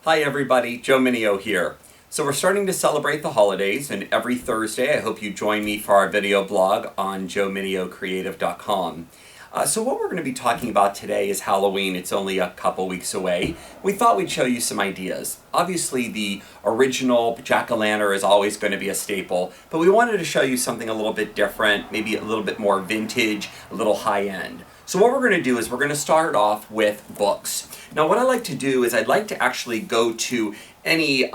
Hi everybody, Joe Mineo here. So we're starting to celebrate the holidays, and every Thursday I hope you join me for our video blog on joemineocreative.com. So what we're going to be talking about today is Halloween. It's only a couple weeks away. We thought we'd show you some ideas. Obviously the original jack-o'-lantern is always going to be a staple, but we wanted to show you something a little bit different, maybe a little bit more vintage, a little high-end. So what we're going to do is we're going to start off with books. Now what I like to do is I'd like to actually go to any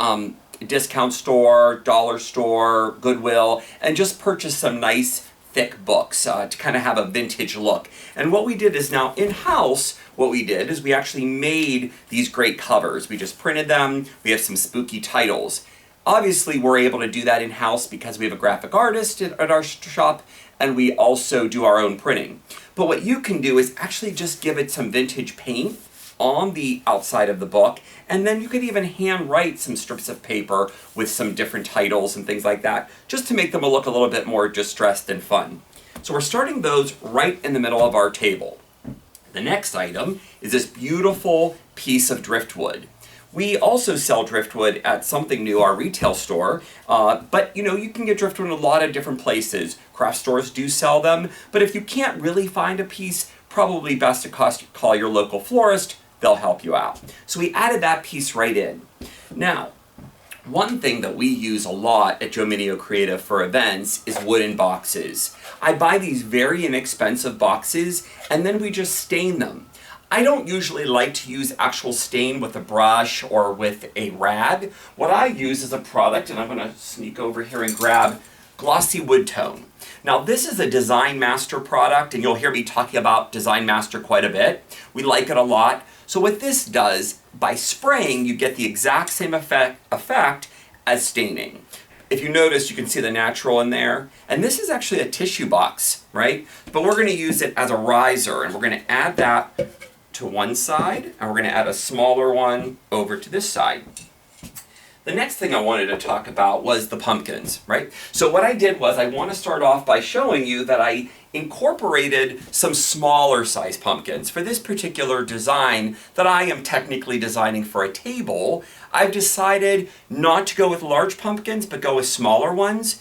discount store, dollar store, Goodwill, and just purchase some nice thick books to kind of have a vintage look. And what we did is now in-house, what we did is we actually made these great covers. We just printed them, we have some spooky titles. Obviously we're able to do that in-house because we have a graphic artist at our shop, and we also do our own printing. But what you can do is actually just give it some vintage paint on the outside of the book, and then you could even hand write some strips of paper with some different titles and things like that, just to make them look a little bit more distressed and fun. So we're starting those right in the middle of our table. The next item is this beautiful piece of driftwood. We also sell driftwood at Something New, our retail store, but you can get driftwood in a lot of different places. Craft stores do sell them, but if you can't really find a piece, probably best to call your local florist. They'll help you out. So we added that piece right in. Now, one thing that we use a lot at Joe Mineo Creative for events is wooden boxes. I buy these very inexpensive boxes, and then we just stain them. I don't usually like to use actual stain with a brush or with a rag. What I use is a product, and I'm going to sneak over here and grab Glossy Wood Tone. Now this is a Design Master product, and you'll hear me talking about Design Master quite a bit. We like it a lot. So what this does, by spraying, you get the exact same effect as staining. If you notice, you can see the natural in there. And this is actually a tissue box, right? But we're going to use it as a riser, and we're going to add that to one side, and we're going to add a smaller one over to this side. The next thing I wanted to talk about was the pumpkins, right? So what I did was I want to start off by showing you that I incorporated some smaller size pumpkins. For this particular design that I am technically designing for a table, I've decided not to go with large pumpkins, but go with smaller ones.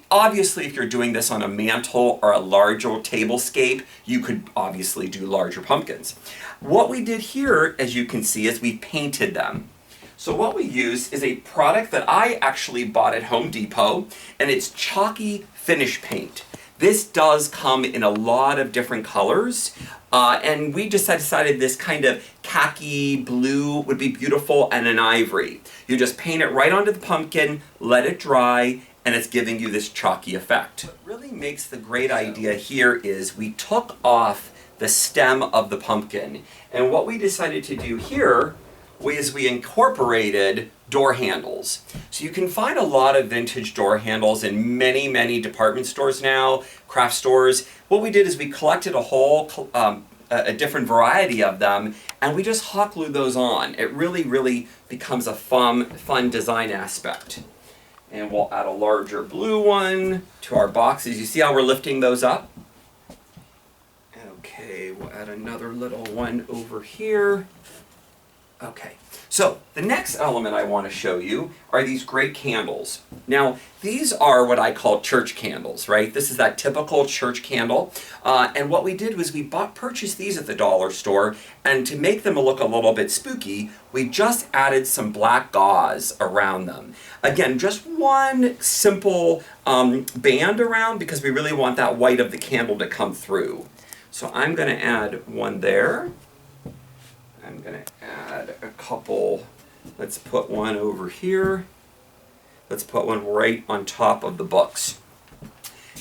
Obviously, if you're doing this on a mantle or a larger tablescape, you could obviously do larger pumpkins. What we did here, as you can see, is we painted them. So what we use is a product that I actually bought at Home Depot, and it's chalky finish paint. This does come in a lot of different colors, and we just decided this kind of khaki blue would be beautiful, and an ivory. You just paint it right onto the pumpkin, let it dry, and it's giving you this chalky effect. What really makes the great idea here is we took off the stem of the pumpkin, and what we decided to do here is we incorporated door handles. So you can find a lot of vintage door handles in many, many department stores now, craft stores. What we did is we collected a different variety of them, and we just hot glue those on. It really, really becomes a fun design aspect. And we'll add a larger blue one to our boxes. You see how we're lifting those up? Okay, we'll add another little one over here. Okay, so the next element I want to show you are these great candles. Now, these are what I call church candles, right? This is that typical church candle. And what we did was we purchased these at the dollar store, and to make them look a little bit spooky, we just added some black gauze around them. Again, just one simple band around, because we really want that white of the candle to come through. So I'm going to add one there. I'm going to add a couple. Let's put one over here. Let's put one right on top of the books.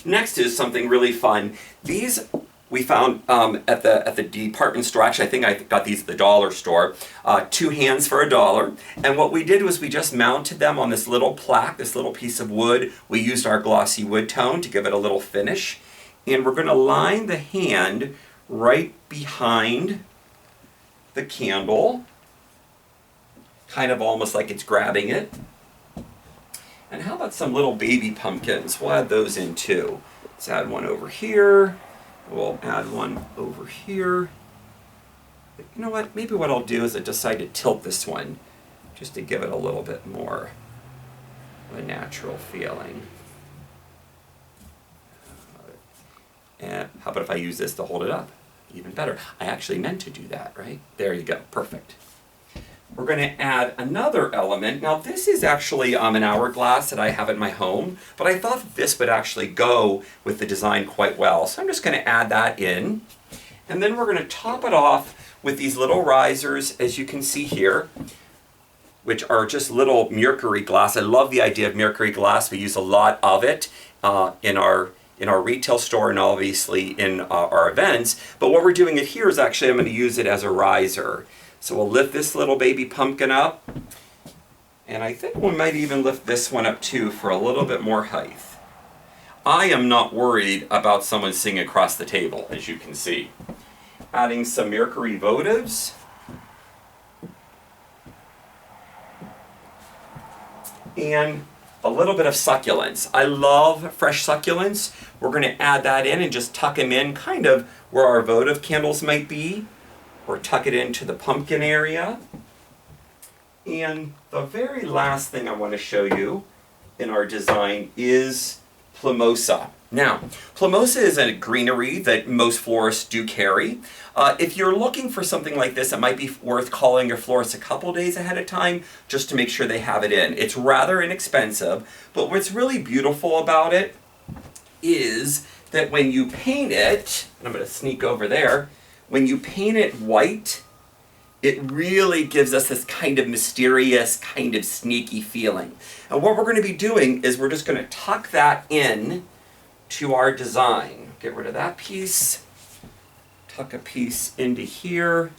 Next is something really fun. These we found at the department store. Actually, I think I got these at the dollar store. 2 hands for $1. And what we did was we just mounted them on this little plaque, this little piece of wood. We used our glossy wood tone to give it a little finish. And we're going to line the hand right behind the candle, kind of almost like it's grabbing it. And how about some little baby pumpkins? We'll add those in too. Let's add one over here. We'll add one over here. But you know what? Maybe what I'll do is I decide to tilt this one just to give it a little bit more of a natural feeling. And how about if I use this to hold it up? Even better. I actually meant to do that, right? There you go. Perfect. We're going to add another element. Now this is actually an hourglass that I have in my home, but I thought that this would actually go with the design quite well. So I'm just going to add that in. And then we're going to top it off with these little risers, as you can see here, which are just little mercury glass. I love the idea of mercury glass. We use a lot of it in our retail store and obviously in our events. But what we're doing it here is actually I'm going to use it as a riser. So we'll lift this little baby pumpkin up, and I think we might even lift this one up too for a little bit more height. I am not worried about someone singing across the table, as you can see. Adding some mercury votives. And a little bit of succulents. I love fresh succulents. We're going to add that in and just tuck them in kind of where our votive candles might be, or tuck it into the pumpkin area. And the very last thing I want to show you in our design is plumosa. Now, plumosa is a greenery that most florists do carry. If you're looking for something like this, it might be worth calling your florist a couple days ahead of time just to make sure they have it in. It's rather inexpensive, but what's really beautiful about it is that when you paint it, and I'm going to sneak over there, when you paint it white, it really gives us this kind of mysterious, kind of sneaky feeling. And what we're going to be doing is we're just going to tuck that in to our design. Get rid of that piece, tuck a piece into here.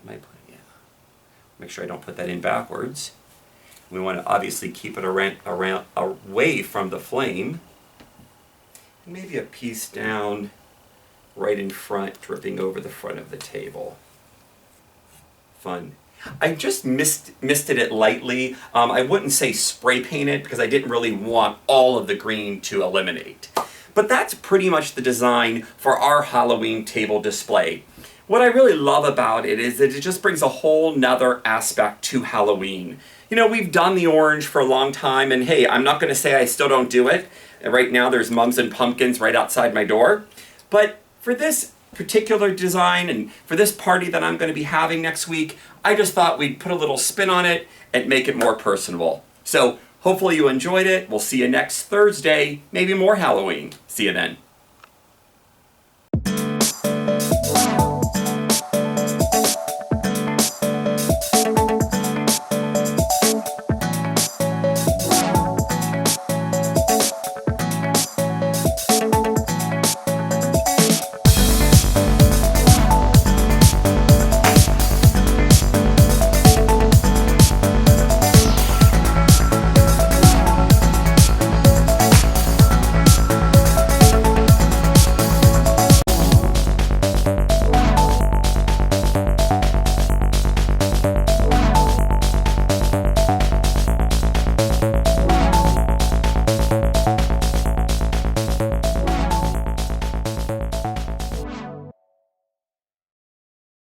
Make sure I don't put that in backwards. We want to obviously keep it around away from the flame. Maybe a piece down right in front, dripping over the front of the table. Fun. I just misted it lightly. I wouldn't say spray paint it because I didn't really want all of the green to eliminate. But that's pretty much the design for our Halloween table display. What I really love about it is that it just brings a whole nother aspect to Halloween. You know, we've done the orange for a long time, and hey, I'm not going to say I still don't do it. And right now there's mums and pumpkins right outside my door. But for this particular design and for this party that I'm going to be having next week, I just thought we'd put a little spin on it and make it more personable. So hopefully you enjoyed it. We'll see you next Thursday, maybe more Halloween. See you then.